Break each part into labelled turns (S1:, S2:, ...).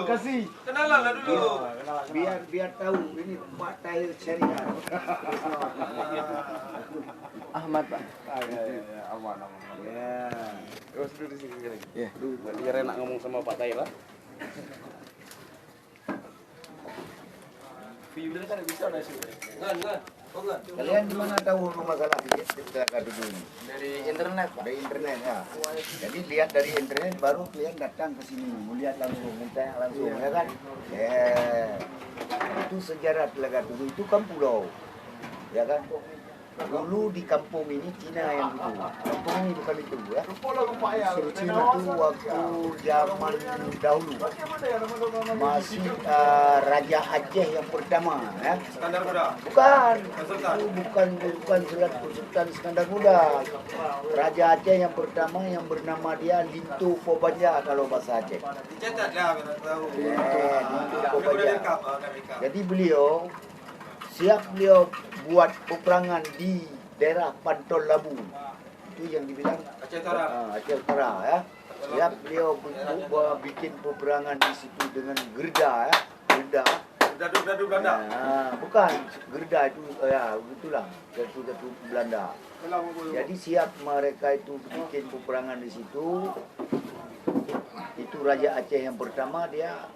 S1: Bekasi.
S2: Kenalan lah dulu.
S3: Biar tahu ini Pak Tahir Syariah.
S1: Ahmad, Pak.
S4: Aman.
S3: Ya.
S4: Terus dulu di sini lagi.
S1: Iya.
S4: Biar enak ngomong sama Pak Tahir lah.
S2: Video kan bisa dah sih. Kan. Oh kan.
S3: Kalian gimana tahu masalah kecelakaan ini?
S1: Dari internet, Pak.
S3: Dari internet ya. Jadi lihat dari internet baru kalian datang ke sini, melihat langsung, minta langsung, ya kan? Ya. Itu sejarah Telaga Tujuh itu kan pulau, ya kan? Dulu di kampung ini Cina yang itu. Kampung ini bukan itu ya. Cina itu waktu zaman dahulu masih Raja Aceh yang pertama ya.
S2: Skandar Muda.
S3: Bukan,
S2: Sultan.
S3: itu bukan Sultan Iskandar Muda. Raja Aceh yang pertama yang bernama dia Lintu Pobanja kalau bahasa Aceh.
S2: Dicetak dah kita tahu.
S3: Lintu
S2: Udah
S3: Pobanja.
S2: lengkap, udah lengkap.
S3: Jadi beliau buat peperangan di daerah Pantol Labu. Itu yang dibilang
S2: Aceh Utara.
S3: Aceh Utara ya. Siap beliau bikin peperangan di situ dengan gerda ya. Gerda.
S2: Dadu Belanda.
S3: Bukan gerda itu ya begitulah gardu Belanda. Jadi siap mereka itu bikin peperangan di situ. Itu Raja Aceh yang pertama dia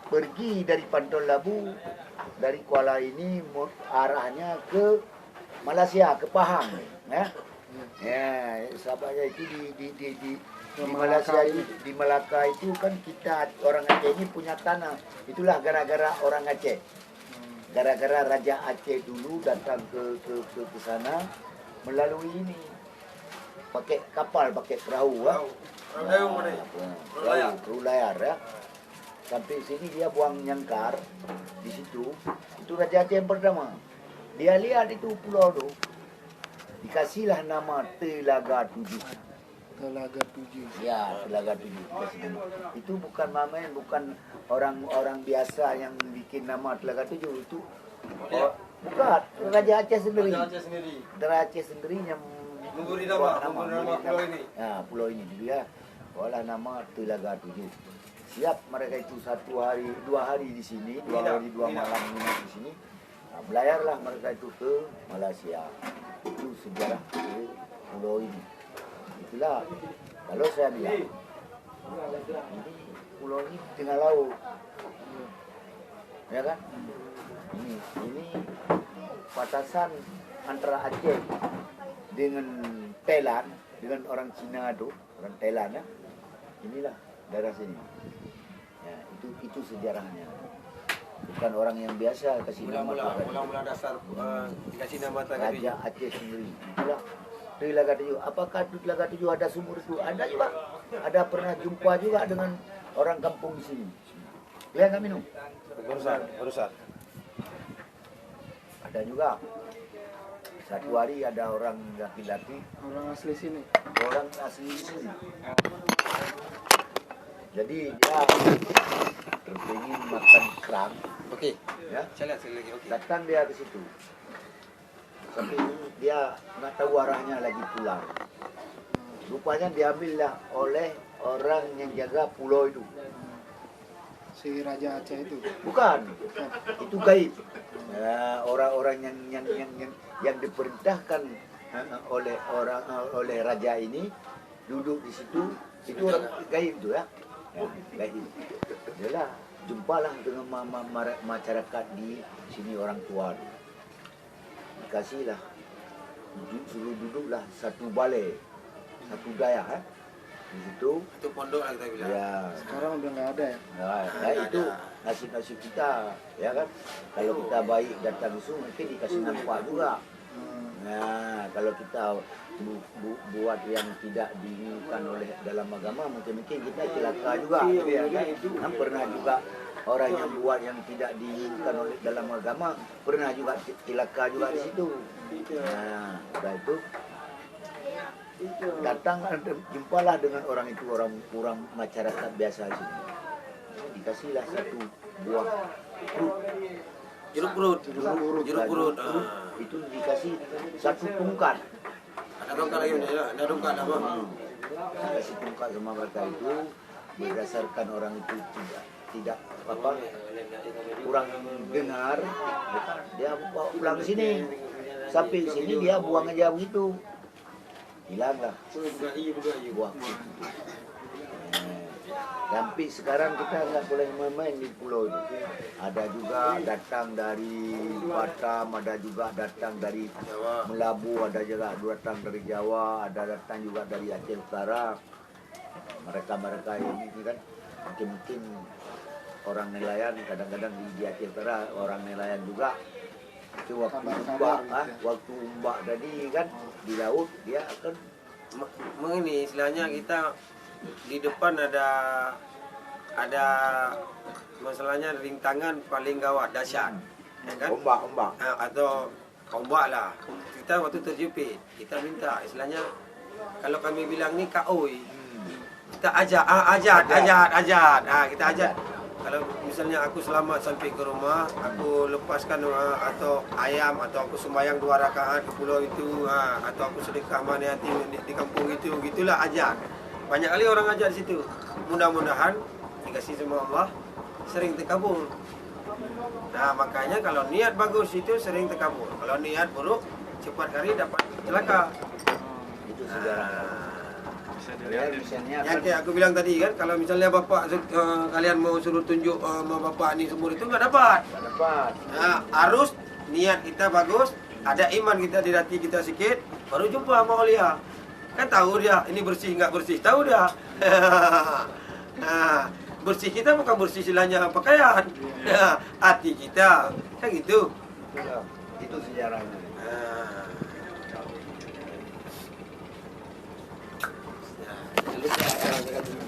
S3: pergi dari Pantol Labu dari Kuala ini arahnya ke Malaysia ke Pahang ya. Ya, sahabatnya itu di Malaysia di Melaka itu kan kita orang Aceh ini punya tanah. Itulah gara-gara orang Aceh. Gara-gara Raja Aceh dulu datang ke sana melalui ini pakai kapal, pakai perahu ya. Perahu layar ya. Sampai sini dia buang nyangkar di situ. Itu Raja Aceh yang pertama. Dia lihat itu pulau tu. Dikasihlah nama Telaga Tujuh.
S1: Telaga Tujuh.
S3: Ya, Telaga Tujuh dikasih nama. Itu bukan mamen, bukan orang biasa yang bikin nama Telaga Tujuh itu. Bukan, Raja Aceh sendiri. Raja Aceh sendiri yang
S2: Memberi nama pulau ini.
S3: Ya, pulau ini dia olah nama Telaga Tujuh. Siap mereka itu 2 hari di sini, 2 hari 2 malam menginap di sini. Nah, belayarlah mereka itu ke Malaysia. Itu sejarah pulau ini. Itulah kalau saya bilang ini pulau ini di tengah laut, ya kan? Ini batasan antara Aceh dengan Thailand, dengan orang Cina itu, orang Thailand ya. Inilah daerah sini. Ya, itu sejarahnya. Bukan orang yang biasa kasih nama
S2: Mula-mula dasar dikasih nama Telaga
S3: Raja Aceh sendiri. Itulah Telaga Tujuh. Apakah Telaga Tujuh ada sumur itu? Ada juga. Ada pernah jumpa juga dengan orang kampung di sini. Kalian nggak minum?
S4: Urusan.
S3: Ada juga. Satu hari ada orang laki-laki,
S1: Orang asli sini.
S3: orang asli sini. Jadi dia terpingin makan kerang,
S2: Okey.
S3: ya.
S2: Saya lihat sekali lagi. Okey.
S3: Datang dia ke situ. Tapi dia nggak tahu arahnya lagi pulang. Rupanya diambillah oleh orang yang jaga pulau itu.
S1: Si Raja Aceh itu.
S3: Bukan, itu gaib. Ya, orang-orang yang diperintahkan oleh raja ini duduk di situ, itu orang gaib itu ya. Gaib. Yalah, jumpalah dengan masyarakat di sini orang tua. Dikasihlah, suruh duduklah satu balai, satu gaya di situ.
S2: Itu pondok lah kita bilang.
S3: Ya.
S1: Sekarang udah nggak ada ya.
S3: Nah, itu nasib-nasib kita, ya kan? Kalau kita baik datang itu mungkin dikasih nampak juga. Nah, kalau kita buat yang tidak diinginkan oleh dalam agama, mungkin kita celaka juga. Ya, kan? Pernah juga orang yang buat yang tidak diinginkan oleh dalam agama, pernah juga celaka juga di situ. Nah, udah itu datang jumpalah dengan orang itu, orang masyarakat biasa di sini. Dikasihlah satu buah perut.
S2: Jeruk purut.
S3: Itu dikasih satu tungkat.
S2: Ada tongkat lagi, ada tongkat apa?
S3: Dikasih tungkat sama mereka itu. berdasarkan orang itu tidak apa kurang dengar, dia bawa pulang ke sini. Sampai sini dia buang aja begitu, hilang lah buang. Sampai sekarang kita nggak boleh main-main di pulau itu. Ada juga datang dari Batam, ada juga datang dari Melabu, ada juga datang dari Jawa, ada datang juga dari Aceh Utara. Mereka ini kan mungkin orang nelayan, kadang-kadang di Aceh Utara orang nelayan juga. Itu waktu umbak tadi kan di laut dia akan
S2: Mengenai istilahnya kita di depan ada masalahnya rintangan paling gawat dahsyat, ya kan?
S3: ombak.
S2: Atau ombak lah. Kita waktu terjepit, kita minta istilahnya kalau kami bilang ni kaoi, kita ajat. Kita ajat. Kalau misalnya aku selamat sampai ke rumah, aku lepaskan atau ayam atau aku sembahyang 2 rakaat ke pulau itu, atau aku sedekah mana hati di kampung itu, gitulah ajat. Banyak kali orang ajat di situ. Mudah-mudahan dikasih sama Allah sering terkabul. Nah, makanya kalau niat bagus itu sering terkabul. Kalau niat buruk cepat kali dapat celaka.
S3: Itu sejarah. Misalnya
S2: Yang kayak aku bilang tadi kan, kalau misalnya bapak kalian mau suruh tunjuk sama bapak ni semua itu nggak dapat. Nah, harus niat kita bagus, ada iman kita di hati kita sikit, baru jumpa sama Aulia. Kan tahu dia ini bersih nggak bersih, tahu dia. Nah, bersih kita bukan bersih istilahnya pakaian, hati kita, kan gitu.
S3: Itu sejarahnya.
S2: Lupa.